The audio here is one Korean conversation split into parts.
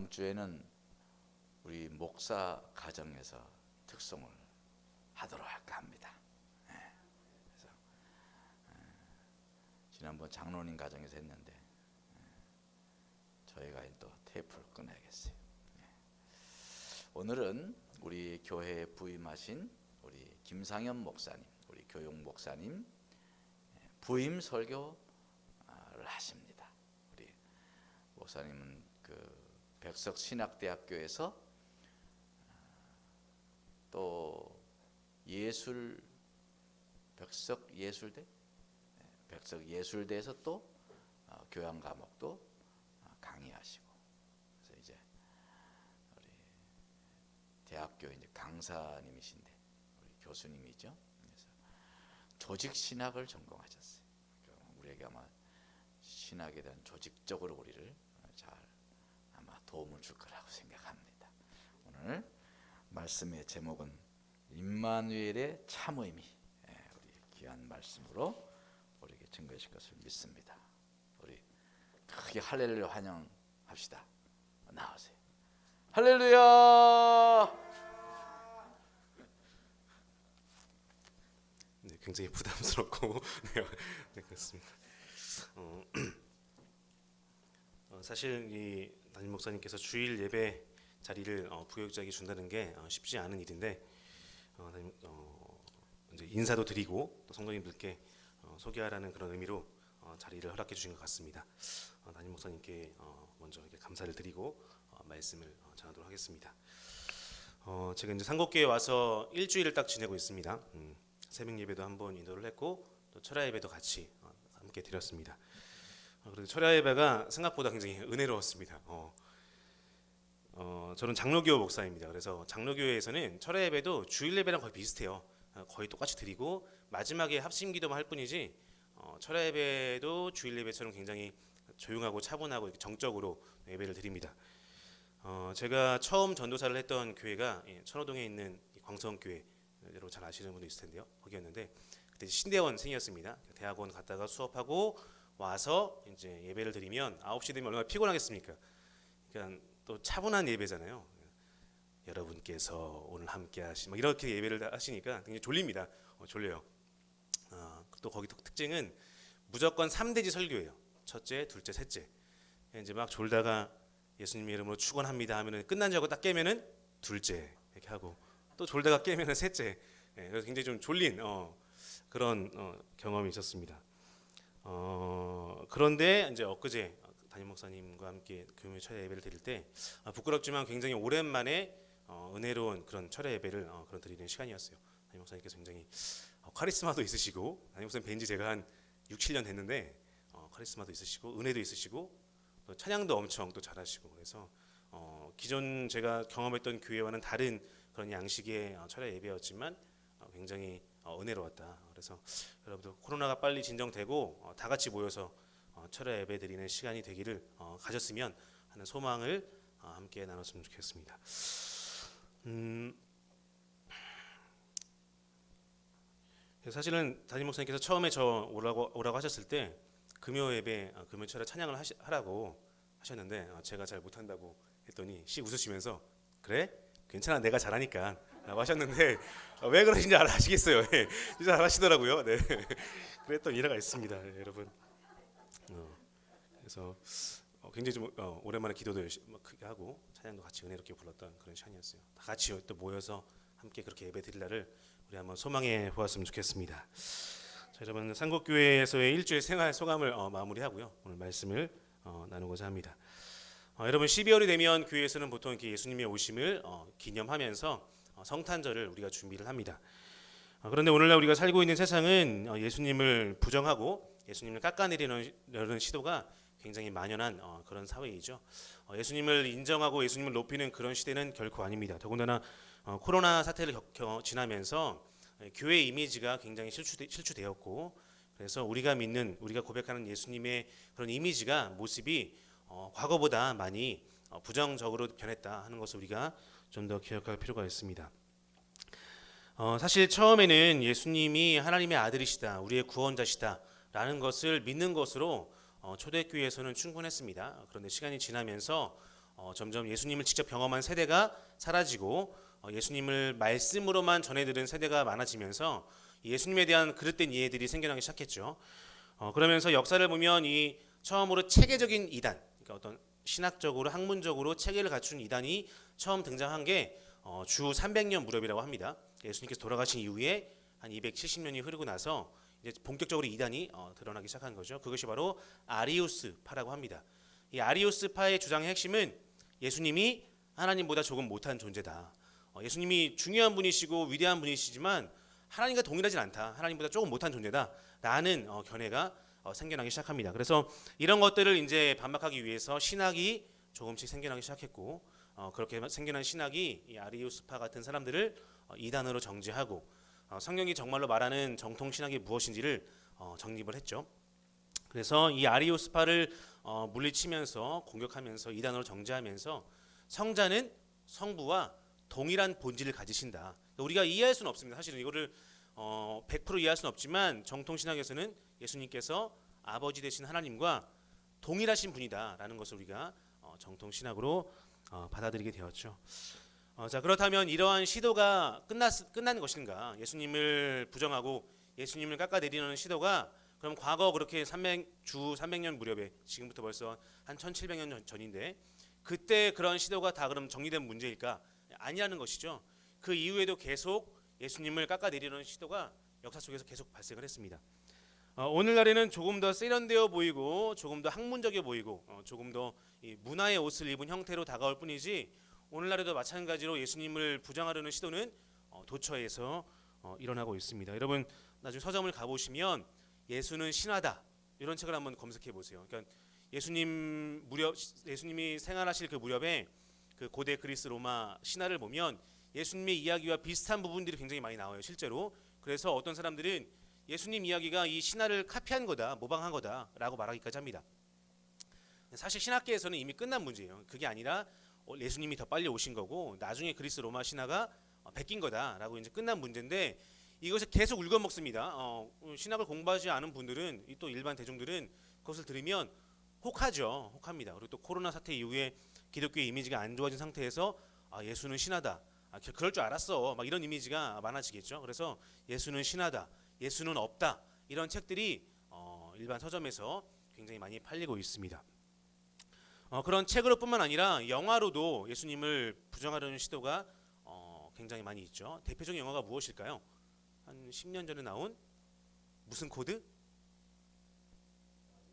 다음 주에는 우리 목사 가정에서 특송을 하도록 할까 합니다. 그래서 지난번 장로님 가정에서 했는데 저희가 또 테이프를 꺼내야겠어요. 오늘은 우리 교회에 부임하신 우리 김상현 목사님, 우리 교육 목사님 부임 설교를 하십니다. 우리 목사님은 그 백석신학대학교에서 또 백석예술대에서 또 교양 과목도 강의하시고, 그래서 이제 우리 대학교 이제 강사님이신데 우리 교수님이죠. 그래서 조직 신학을 전공하셨어요. 우리에게 아마 신학에 대한 조직적으로 우리를 잘 아마 도움을 줄 거라고 생각합니다. 오늘 말씀의 제목은 임마누엘의 참 의미, 우리 귀한 말씀으로 우리에게 증거하실 것을 믿습니다. 우리 크게 할렐루야 환영합시다. 나오세요. 할렐루야. 네, 굉장히 부담스럽고 네, 그렇습니다. 사실 이 담임 목사님께서 주일 예배 자리를 부교육자에게 준다는 게 쉽지 않은 일인데 이제 인사도 드리고 또 성도님들께 소개하라는 그런 의미로 자리를 허락해 주신 것 같습니다. 담임 목사님께 먼저 이렇게 감사를 드리고 말씀을 전하도록 하겠습니다. 제가 이제 상곡교회 와서 일주일을 딱 지내고 있습니다. 새벽 예배도 한번 인도를 했고 또 철야 예배도 같이 함께 드렸습니다. 그래도 철야 예배가 생각보다 굉장히 은혜로웠습니다. 저는 장로교 목사입니다. 그래서 장로교회에서는 철야 예배도 주일 예배랑 거의 비슷해요. 거의 똑같이 드리고 마지막에 합심기도만 할 뿐이지 철야 예배도 주일 예배처럼 굉장히 조용하고 차분하고 정적으로 예배를 드립니다. 제가 처음 전도사를 했던 교회가 천호동에 있는 광성교회, 여러분 잘 아시는 분도 있을 텐데요. 거기였는데 그때 신대원생이었습니다. 대학원 갔다가 수업하고 와서 이제 예배를 드리면 9시 되면 얼마나 피곤하겠습니까? 그러니까 또 차분한 예배잖아요. 여러분께서 오늘 함께 하신 막 이렇게 예배를 하시니까 굉장히 졸립니다. 졸려요. 또 거기 특징은 무조건 3대지 설교예요. 첫째, 둘째, 셋째. 이제 막 졸다가 예수님 이름으로 축원합니다 하면은 끝난 줄 알고 딱 깨면은 둘째 이렇게 하고 또 졸다가 깨면은 셋째. 그래서 굉장히 좀 졸린 그런 경험이 있었습니다. 그런데 이제 엊그제 담임 목사님과 함께 교회 철야 예배를 드릴 때 부끄럽지만 굉장히 오랜만에 은혜로운 그런 철야 예배를 그런 드리는 시간이었어요. 담임 목사님께서 굉장히 카리스마도 있으시고, 담임 목사님 뵌지 제가 한 6, 7년 됐는데 카리스마도 있으시고 은혜도 있으시고 또 찬양도 엄청 또 잘하시고, 그래서 기존 제가 경험했던 교회와는 다른 그런 양식의 철야 예배였지만 굉장히 은혜로웠다. 그래서 여러분들 코로나가 빨리 진정되고 다 같이 모여서 철야 예배 드리는 시간이 되기를 가졌으면 하는 소망을 함께 나눴으면 좋겠습니다. 사실은 담임 목사님께서 처음에 저 오라고 하셨을 때 금요 예배, 금요 철야 찬양을 하라고 하셨는데 제가 잘 못한다고 했더니 씩 웃으시면서 그래? 괜찮아, 내가 잘하니까 라고 하셨는데 왜 그러신지 아시겠어요. 진짜 잘하시더라고요. 네. 그랬던 일화가 있습니다. 네, 여러분. 그래서 굉장히 좀 오랜만에 기도도 열심히 크게 하고 찬양도 같이 은혜롭게 불렀던 그런 시간이었어요. 다 같이 또 모여서 함께 그렇게 예배 드릴 날을 우리 한번 소망해 보았으면 좋겠습니다. 자, 여러분 상곡교회에서의 일주일 생활 소감을 마무리하고요. 오늘 말씀을 나누고자 합니다. 여러분 12월이 되면 교회에서는 보통 이렇게 예수님의 오심을 기념하면서 성탄절을 우리가 준비를 합니다. 그런데 오늘날 우리가 살고 있는 세상은 예수님을 부정하고 예수님을 깎아내리려는 시도가 굉장히 만연한 그런 사회이죠. 예수님을 인정하고 예수님을 높이는 그런 시대는 결코 아닙니다. 더군다나 코로나 사태를 지나면서 교회 이미지가 굉장히 실추되었고, 그래서 우리가 믿는, 우리가 고백하는 예수님의 그런 이미지가 모습이 과거보다 많이 부정적으로 변했다 하는 것을 우리가 좀 더 기억할 필요가 있습니다. 사실 처음에는 예수님이 하나님의 아들이시다, 우리의 구원자시다 라는 것을 믿는 것으로 초대교회에서는 충분했습니다. 그런데 시간이 지나면서 점점 예수님을 직접 경험한 세대가 사라지고 예수님을 말씀으로만 전해들은 세대가 많아지면서 예수님에 대한 그릇된 이해들이 생겨나기 시작했죠. 그러면서 역사를 보면 이 처음으로 체계적인 이단, 그러니까 어떤 신학적으로 학문적으로 체계를 갖춘 이단이 처음 등장한 게 주 300년 무렵이라고 합니다. 예수님께서 돌아가신 이후에 한 270년이 흐르고 나서 이제 본격적으로 이단이 드러나기 시작한 거죠. 그것이 바로 아리우스파라고 합니다. 이 아리우스파의 주장의 핵심은 예수님이 하나님보다 조금 못한 존재다. 예수님이 중요한 분이시고 위대한 분이시지만 하나님과 동일하진 않다. 하나님보다 조금 못한 존재다라는 견해가 생겨나기 시작합니다. 그래서 이런 것들을 이제 반박하기 위해서 신학이 조금씩 생겨나기 시작했고 그렇게 생겨난 신학이 이 아리우스파 같은 사람들을 이단으로 정죄하고 성경이 정말로 말하는 정통 신학이 무엇인지를 정립을 했죠. 그래서 이 아리우스파를 물리치면서 공격하면서 이단으로 정죄하면서 성자는 성부와 동일한 본질을 가지신다. 우리가 이해할 수는 없습니다. 사실은 이거를 100% 이해할 수는 없지만 정통 신학에서는 예수님께서 아버지 되신 하나님과 동일하신 분이다라는 것을 우리가 정통 신학으로 받아들이게 되었죠. 자, 그렇다면 이러한 시도가 끝난 것인가? 예수님을 부정하고 예수님을 깎아내리는 시도가 그럼 과거 그렇게 주 300년 무렵에 지금부터 벌써 한 1700년 전인데 그때 그런 시도가 다 그럼 정리된 문제일까? 아니라는 것이죠. 그 이후에도 계속 예수님을 깎아내리는 시도가 역사 속에서 계속 발생을 했습니다. 오늘날에는 조금 더 세련되어 보이고 조금 더 학문적이어 보이고 조금 더 이 문화의 옷을 입은 형태로 다가올 뿐이지 오늘날에도 마찬가지로 예수님을 부정하려는 시도는 도처에서 일어나고 있습니다. 여러분 나중에 서점을 가보시면 예수는 신하다 이런 책을 한번 검색해 보세요. 그러니까 예수님이 생활하실 그 무렵에 그 고대 그리스 로마 신화를 보면 예수님의 이야기와 비슷한 부분들이 굉장히 많이 나와요. 실제로. 그래서 어떤 사람들은 예수님 이야기가 이 신화를 카피한 거다, 모방한 거다라고 말하기까지 합니다. 사실 신학계에서는 이미 끝난 문제예요. 그게 아니라 예수님이 더 빨리 오신 거고 나중에 그리스 로마 신화가 베낀 거다라고 이제 끝난 문제인데 이것을 계속 울거먹습니다. 신학을 공부하지 않은 분들은 또 일반 대중들은 그것을 들으면 혹합니다. 그리고 또 코로나 사태 이후에 기독교의 이미지가 안 좋아진 상태에서 예수는 신하다. 그럴 줄 알았어. 막 이런 이미지가 많아지겠죠. 그래서 예수는 신하다. 예수는 없다. 이런 책들이 일반 서점에서 굉장히 많이 팔리고 있습니다. 그런 책으로뿐만 아니라 영화로도 예수님을 부정하려는 시도가 굉장히 많이 있죠. 대표적인 영화가 무엇일까요? 한 10년 전에 나온 무슨 코드?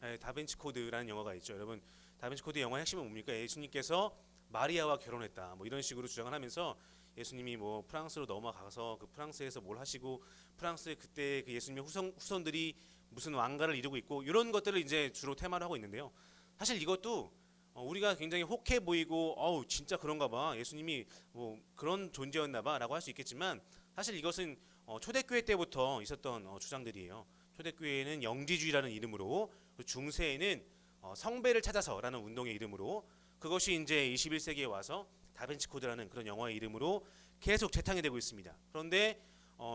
네, 다빈치 코드라는 영화가 있죠. 여러분 다빈치 코드 영화의 핵심은 뭡니까? 예수님께서 마리아와 결혼했다. 뭐 이런 식으로 주장을 하면서 예수님이 뭐 프랑스로 넘어가서 그 프랑스에서 뭘 하시고 프랑스의 그때 그 예수님의 후손들이 무슨 왕가를 이루고 있고 이런 것들을 이제 주로 테마로 하고 있는데요. 사실 이것도 우리가 굉장히 혹해 보이고 진짜 그런가 봐. 예수님이 뭐 그런 존재였나 봐라고 할 수 있겠지만 사실 이것은 초대교회 때부터 있었던 주장들이에요. 초대교회에는 영지주의라는 이름으로 중세에는 성배를 찾아서라는 운동의 이름으로 그것이 이제 21세기에 와서 다빈치 코드라는 그런 영화의 이름으로 계속 재탕이 되고 있습니다. 그런데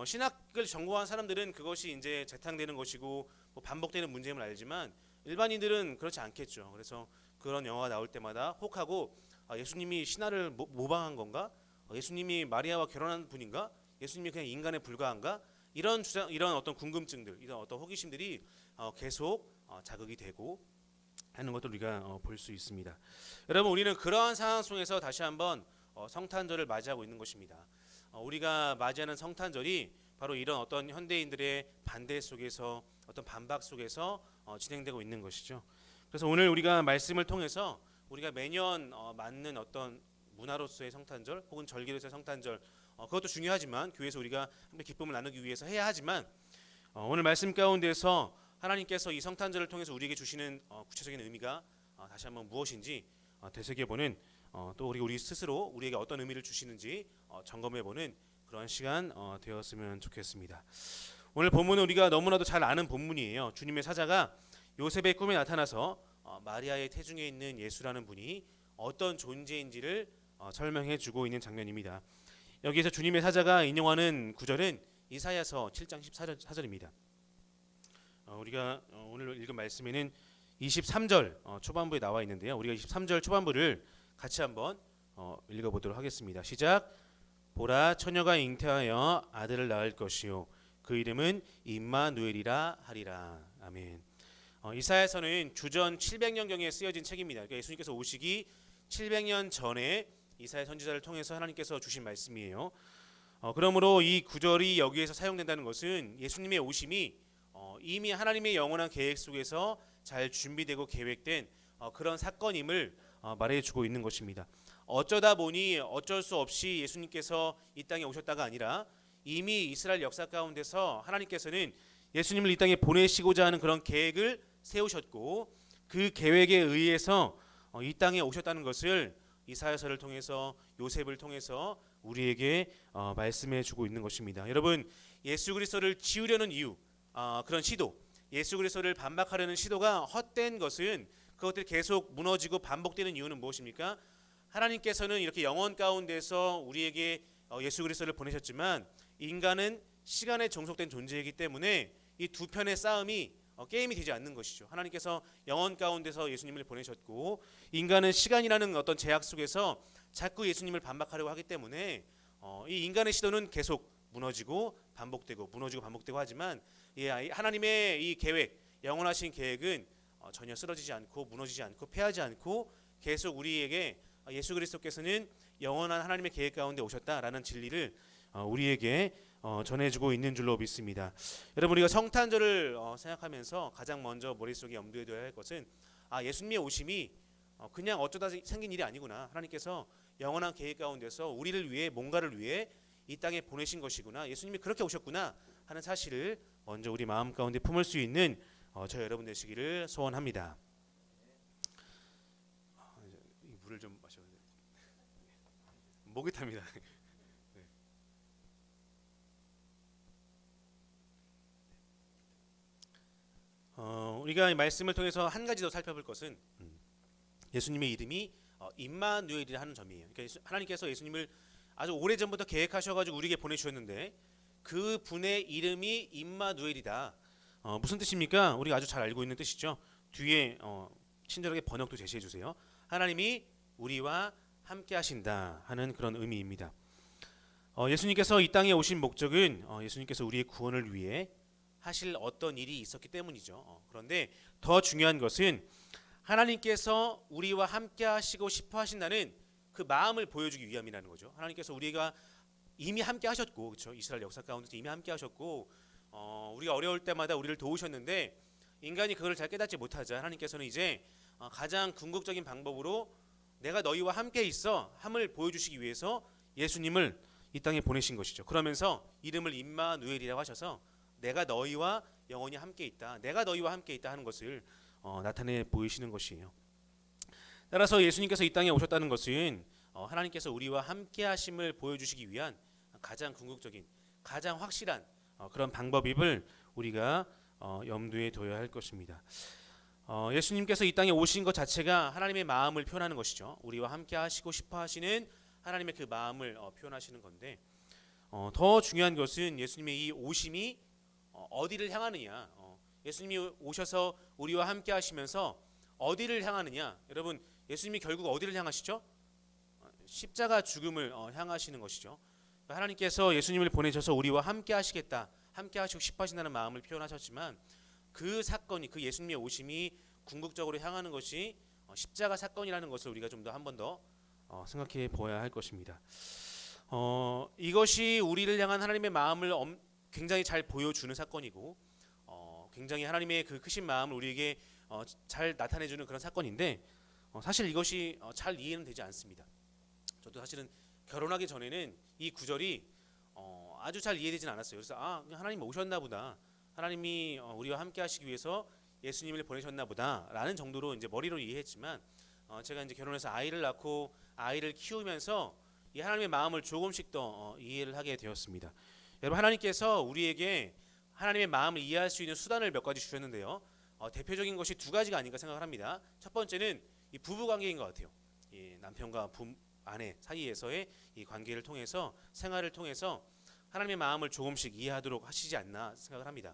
신학을 전공한 사람들은 그것이 이제 재탕되는 것이고 뭐 반복되는 문제임을 알지만 일반인들은 그렇지 않겠죠. 그래서 그런 영화가 나올 때마다 혹하고 예수님이 신화를 모방한 건가? 예수님이 마리아와 결혼한 분인가? 예수님이 그냥 인간에 불과한가? 이런 어떤 궁금증들, 이런 어떤 호기심들이 계속 자극이 되고 하는 것도 우리가 볼 수 있습니다. 여러분 우리는 그러한 상황 속에서 다시 한번 성탄절을 맞이하고 있는 것입니다. 우리가 맞이하는 성탄절이 바로 이런 어떤 현대인들의 반대 속에서 어떤 반박 속에서 진행되고 있는 것이죠. 그래서 오늘 우리가 말씀을 통해서 우리가 매년 맞는 어떤 문화로서의 성탄절 혹은 절기로서의 성탄절 그것도 중요하지만 교회에서 우리가 함께 기쁨을 나누기 위해서 해야 하지만 오늘 말씀 가운데서 하나님께서 이 성탄절을 통해서 우리에게 주시는 구체적인 의미가 다시 한번 무엇인지 되새겨보는 또 우리 스스로 우리에게 어떤 의미를 주시는지 점검해보는 그런 시간 되었으면 좋겠습니다. 오늘 본문은 우리가 너무나도 잘 아는 본문이에요. 주님의 사자가 요셉의 꿈에 나타나서 마리아의 태중에 있는 예수라는 분이 어떤 존재인지를 설명해주고 있는 장면입니다. 여기에서 주님의 사자가 인용하는 구절은 이사야서 7장 14절입니다. 우리가 오늘 읽은 말씀에는 23절 초반부에 나와 있는데요. 우리가 23절 초반부를 같이 한번 읽어보도록 하겠습니다. 시작. 보라, 처녀가 잉태하여 아들을 낳을 것이요 그 이름은 임마누엘이라 하리라. 아멘. 이사야서는 주전 700년경에 쓰여진 책입니다. 그러니까 예수님께서 오시기 700년 전에 이사야 선지자를 통해서 하나님께서 주신 말씀이에요. 그러므로 이 구절이 여기에서 사용된다는 것은 예수님의 오심이 이미 하나님의 영원한 계획 속에서 잘 준비되고 계획된 그런 사건임을 말해주고 있는 것입니다. 어쩌다 보니 어쩔 수 없이 예수님께서 이 땅에 오셨다가 아니라 이미 이스라엘 역사 가운데서 하나님께서는 예수님을 이 땅에 보내시고자 하는 그런 계획을 세우셨고 그 계획에 의해서 이 땅에 오셨다는 것을 이사야서를 통해서 요셉을 통해서 우리에게 말씀해 주고 있는 것입니다. 여러분, 예수 그리스도를 지우려는 이유, 그런 시도, 예수 그리스도를 반박하려는 시도가 헛된 것은 그것들이 계속 무너지고 반복되는 이유는 무엇입니까? 하나님께서는 이렇게 영원 가운데서 우리에게 예수 그리스도를 보내셨지만 인간은 시간에 종속된 존재이기 때문에 이 두 편의 싸움이 게임이 되지 않는 것이죠. 하나님께서 영원 가운데서 예수님을 보내셨고 인간은 시간이라는 어떤 제약 속에서 자꾸 예수님을 반박하려고 하기 때문에 이 인간의 시도는 계속 무너지고 반복되고 무너지고 반복되고 하지만 하나님의 이 계획, 영원하신 계획은 전혀 쓰러지지 않고 무너지지 않고 패하지 않고 계속 우리에게 예수 그리스도께서는 영원한 하나님의 계획 가운데 오셨다라는 진리를 우리에게 전해주고 있는 줄로 믿습니다. 여러분, 우리가 성탄절을 생각하면서 가장 먼저 머릿속에 염두에 둬야 할 것은 예수님의 오심이 그냥 어쩌다 생긴 일이 아니구나. 하나님께서 영원한 계획 가운데서 우리를 위해 뭔가를 위해 이 땅에 보내신 것이구나. 예수님이 그렇게 오셨구나 하는 사실을 먼저 우리 마음 가운데 품을 수 있는 저 여러분 되시기를 소원합니다. 물을 좀 마셔야 돼요. 목이 탑니다. 우리가 이 말씀을 통해서 한 가지 더 살펴볼 것은 예수님의 이름이 임마누엘이라 하는 점이에요. 그러니까 하나님께서 예수님을 아주 오래전부터 계획하셔가지고 우리에게 보내주셨는데 그 분의 이름이 임마누엘이다. 무슨 뜻입니까? 우리가 아주 잘 알고 있는 뜻이죠. 뒤에 친절하게 번역도 제시해 주세요. 하나님이 우리와 함께 하신다 하는 그런 의미입니다. 예수님께서 이 땅에 오신 목적은 예수님께서 우리의 구원을 위해 하실 어떤 일이 있었기 때문이죠. 그런데 더 중요한 것은 하나님께서 우리와 함께 하시고 싶어 하신다는 그 마음을 보여주기 위함이라는 거죠. 하나님께서 우리가 이미 함께 하셨고, 그렇죠? 이스라엘 역사 가운데서 이미 함께 하셨고, 우리가 어려울 때마다 우리를 도우셨는데 인간이 그걸 잘 깨닫지 못하자 하나님께서는 이제 가장 궁극적인 방법으로 내가 너희와 함께 있어 함을 보여주시기 위해서 예수님을 이 땅에 보내신 것이죠. 그러면서 이름을 임마누엘이라고 하셔서 내가 너희와 영원히 함께 있다, 내가 너희와 함께 있다 하는 것을 나타내 보이시는 것이에요. 따라서 예수님께서 이 땅에 오셨다는 것은 하나님께서 우리와 함께 하심을 보여주시기 위한 가장 궁극적인, 가장 확실한 그런 방법임을 우리가 염두에 둬야 할 것입니다. 예수님께서 이 땅에 오신 것 자체가 하나님의 마음을 표현하는 것이죠. 우리와 함께 하시고 싶어 하시는 하나님의 그 마음을 표현하시는 건데 더 중요한 것은 예수님의 이 오심이 어디를 향하느냐. 예수님이 오셔서 우리와 함께 하시면서 어디를 향하느냐. 여러분, 예수님이 결국 어디를 향하시죠? 십자가 죽음을 향하시는 것이죠. 하나님께서 예수님을 보내셔서 우리와 함께 하시겠다, 함께 하시고 싶어 하신다는 마음을 표현하셨지만 그 사건이, 그 예수님의 오심이 궁극적으로 향하는 것이 십자가 사건이라는 것을 우리가 좀 더 한 번 더 생각해 보아야 할 것입니다. 이것이 우리를 향한 하나님의 마음을 굉장히 잘 보여주는 사건이고 굉장히 하나님의 그 크신 마음을 우리에게 잘 나타내주는 그런 사건인데 사실 이것이 잘 이해는 되지 않습니다. 저도 사실은 결혼하기 전에는 이 구절이 아주 잘 이해되진 않았어요. 그래서 그냥 하나님 오셨나 보다, 하나님이 우리와 함께 하시기 위해서 예수님을 보내셨나 보다라는 정도로 이제 머리로 이해했지만 제가 이제 결혼해서 아이를 낳고 아이를 키우면서 이 하나님의 마음을 조금씩 더 이해를 하게 되었습니다. 여러분, 하나님께서 우리에게 하나님의 마음을 이해할 수 있는 수단을 몇 가지 주셨는데요. 대표적인 것이 두 가지가 아닌가 생각을 합니다. 첫 번째는 이 부부 관계인 것 같아요. 이 남편과 아내 사이에서의 이 관계를 통해서, 생활을 통해서 하나님의 마음을 조금씩 이해하도록 하시지 않나 생각을 합니다.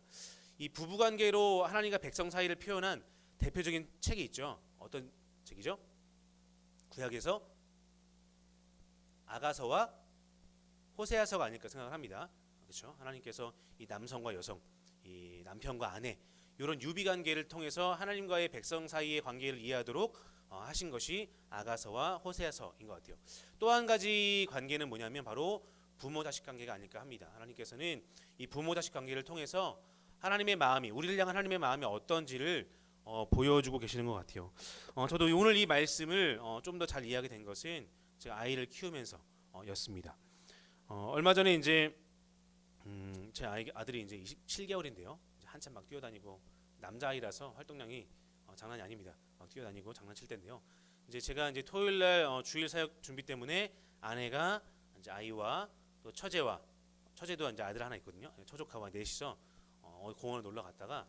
이 부부 관계로 하나님과 백성 사이를 표현한 대표적인 책이 있죠. 어떤 책이죠? 구약에서 아가서와 호세아서가 아닐까 생각을 합니다. 그렇죠? 하나님께서 이 남성과 여성, 이 남편과 아내 이런 유비 관계를 통해서 하나님과의 백성 사이의 관계를 이해하도록 하신 것이 아가서와 호세아서인 것 같아요. 또 한 가지 관계는 뭐냐면 바로 부모 자식 관계가 아닐까 합니다. 하나님께서는 이 부모 자식 관계를 통해서 하나님의 마음이 우리를 향한 하나님의 마음이 어떤지를 보여주고 계시는 것 같아요. 저도 오늘 이 말씀을 좀 더 잘 이해하게 된 것은 제가 아이를 키우면서였습니다. 얼마 전에 이제 제 아들이 이제 27개월인데요. 한참 막 뛰어다니고 남자아이라서 활동량이 장난이 아닙니다. 뛰어다니고 장난칠 때인데요. 이제 제가 이제 토요일 날 주일 사역 준비 때문에 아내가 이제 아이와 또 처제도 이제 아들 하나 있거든요. 처조카와 넷이서 공원을 놀러 갔다가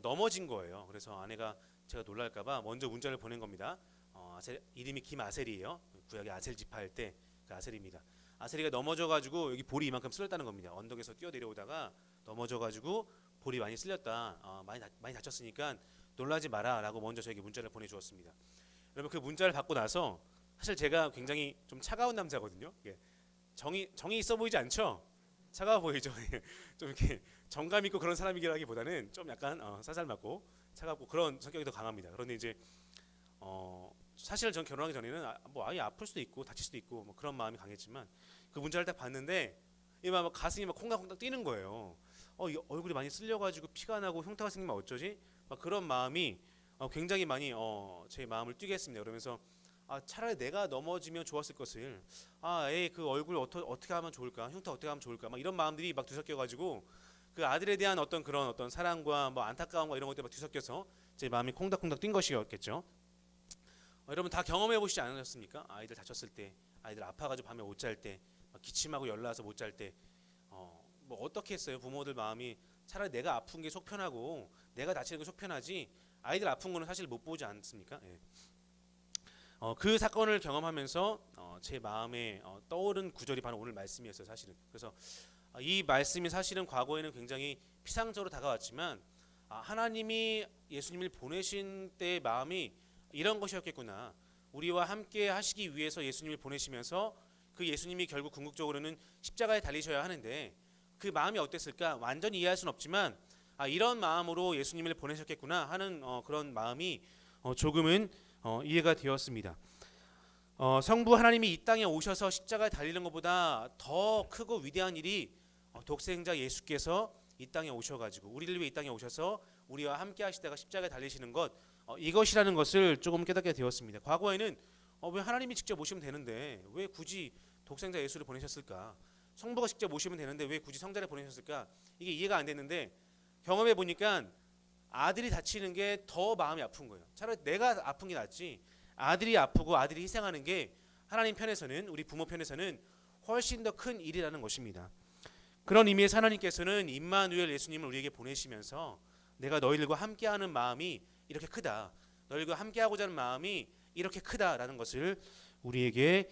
넘어진 거예요. 그래서 아내가 제가 놀랄까봐 먼저 문자를 보낸 겁니다. 이름이 김아셀이에요. 구약의 아셀 지파할 때 그 아셀입니다. 아셀이가 넘어져가지고 여기 볼이 이만큼 쓸렸다는 겁니다. 언덕에서 뛰어 내려오다가 넘어져가지고 볼이 많이 쓸렸다. 많이 다쳤으니까 놀라지 마라라고 먼저 저에게 문자를 보내주었습니다. 여러분 그 문자를 받고 나서 사실 제가 굉장히 좀 차가운 남자거든요. 정이 있어 보이지 않죠? 차가워 보이죠? 좀 이렇게 정감 있고 그런 사람이라기보다는 좀 약간 살살 맞고 차갑고 그런 성격이 더 강합니다. 그런데 이제 사실 전 결혼하기 전에는 뭐 아예 아플 수도 있고 다칠 수도 있고 뭐 그런 마음이 강했지만 그 문자를 딱 봤는데 막 가슴이 막 콩닥콩닥 뛰는 거예요. 이 얼굴이 많이 쓸려가지고 피가 나고 흉터가 생기면 어쩌지? 막 그런 마음이 굉장히 많이 제 마음을 뛰게 했습니다. 그러면서 차라리 내가 넘어지면 좋았을 것을 그 얼굴 어떻게 하면 좋을까? 흉터 어떻게 하면 좋을까? 막 이런 마음들이 막 뒤섞여가지고 그 아들에 대한 그런 어떤 사랑과 뭐 안타까움과 이런 것들이 막 뒤섞여서 제 마음이 콩닥콩닥 뛴 것이었겠죠. 여러분 다 경험해 보시지 않으셨습니까? 아이들 다쳤을 때, 아이들 아파가지고 밤에 못 잘 때, 기침하고 열나서 못 잘 때, 뭐 어떻게 했어요? 부모들 마음이 차라리 내가 아픈 게 속 편하고 내가 다치는 게 속 편하지 아이들 아픈 거는 사실 못 보지 않습니까? 예. 그 사건을 경험하면서 제 마음에 떠오른 구절이 바로 오늘 말씀이었어요, 사실은. 그래서 이 말씀이 사실은 과거에는 굉장히 피상적으로 다가왔지만 하나님이 예수님을 보내신 때의 마음이 이런 것이었겠구나. 우리와 함께 하시기 위해서 예수님을 보내시면서 그 예수님이 결국 궁극적으로는 십자가에 달리셔야 하는데 그 마음이 어땠을까? 완전히 이해할 수는 없지만 이런 마음으로 예수님을 보내셨겠구나 하는 그런 마음이 조금은 이해가 되었습니다. 성부 하나님이 이 땅에 오셔서 십자가에 달리는 것보다 더 크고 위대한 일이 독생자 예수께서 이 땅에 오셔가지고 우리를 위해 이 땅에 오셔서 우리와 함께 하시다가 십자가에 달리시는 것 이것이라는 것을 조금 깨닫게 되었습니다. 과거에는 왜 하나님이 직접 오시면 되는데 왜 굳이 독생자 예수를 보내셨을까? 성부가 직접 오시면 되는데 왜 굳이 성자를 보내셨을까? 이게 이해가 안 됐는데 경험해 보니까 아들이 다치는 게 더 마음이 아픈 거예요. 차라리 내가 아픈 게 낫지 아들이 아프고 아들이 희생하는 게 하나님 편에서는 우리 부모 편에서는 훨씬 더 큰 일이라는 것입니다. 그런 의미에서 하나님께서는 임마누엘 예수님을 우리에게 보내시면서 내가 너희들과 함께하는 마음이 이렇게 크다. 너희들과 함께하고자 하는 마음이 이렇게 크다라는 것을 우리에게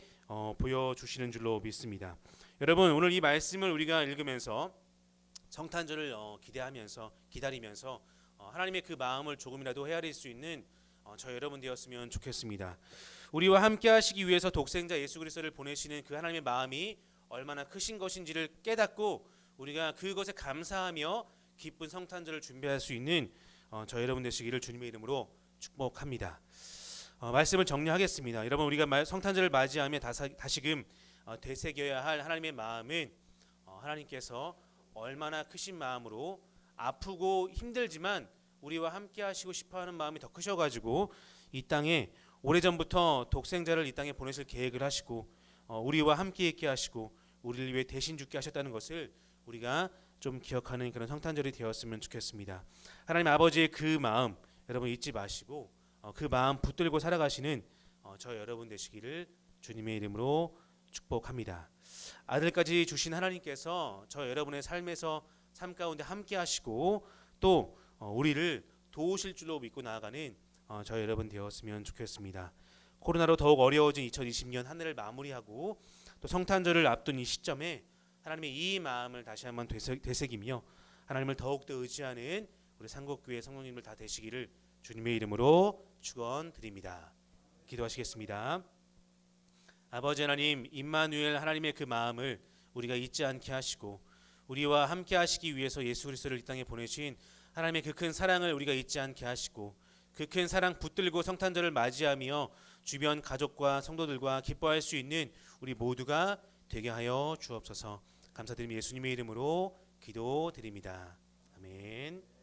보여주시는 줄로 믿습니다. 여러분 오늘 이 말씀을 우리가 읽으면서 성탄절을 기다리면서 하나님의 그 마음을 조금이라도 헤아릴 수 있는 저 여러분 되었으면 좋겠습니다. 우리와 함께 하시기 위해서 독생자 예수 그리스도를 보내시는 그 하나님의 마음이 얼마나 크신 것인지를 깨닫고 우리가 그것에 감사하며 기쁜 성탄절을 준비할 수 있는 저 여러분 되시기를 주님의 이름으로 축복합니다. 말씀을 정리하겠습니다. 여러분 우리가 성탄절을 맞이하며 다시금 되새겨야 할 하나님의 마음은 하나님께서 얼마나 크신 마음으로 아프고 힘들지만 우리와 함께 하시고 싶어하는 마음이 더 크셔가지고 이 땅에 오래전부터 독생자를 이 땅에 보내실 계획을 하시고 우리와 함께 있게 하시고 우리를 위해 대신 죽게 하셨다는 것을 우리가 좀 기억하는 그런 성탄절이 되었으면 좋겠습니다. 하나님 아버지의 그 마음 여러분 잊지 마시고 그 마음 붙들고 살아가시는 저 여러분 되시기를 주님의 이름으로 축복합니다. 아들까지 주신 하나님께서 저 여러분의 삶 가운데 함께 하시고 또 우리를 도우실 줄로 믿고 나아가는 저 여러분 되었으면 좋겠습니다. 코로나로 더욱 어려워진 2020년 한 해를 마무리하고 또 성탄절을 앞둔 이 시점에 하나님의 이 마음을 다시 한번 되새기며 하나님을 더욱더 의지하는 우리 상곡교회 성도님들 다 되시기를 주님의 이름으로 축원드립니다. 기도하시겠습니다. 아버지 하나님, 임마누엘 하나님의 그 마음을 우리가 잊지 않게 하시고 우리와 함께 하시기 위해서 예수 그리스도를 이 땅에 보내신 하나님의 그 큰 사랑을 우리가 잊지 않게 하시고 그 큰 사랑 붙들고 성탄절을 맞이하며 주변 가족과 성도들과 기뻐할 수 있는 우리 모두가 되게 하여 주옵소서. 감사드리며 예수님의 이름으로 기도드립니다. 아멘.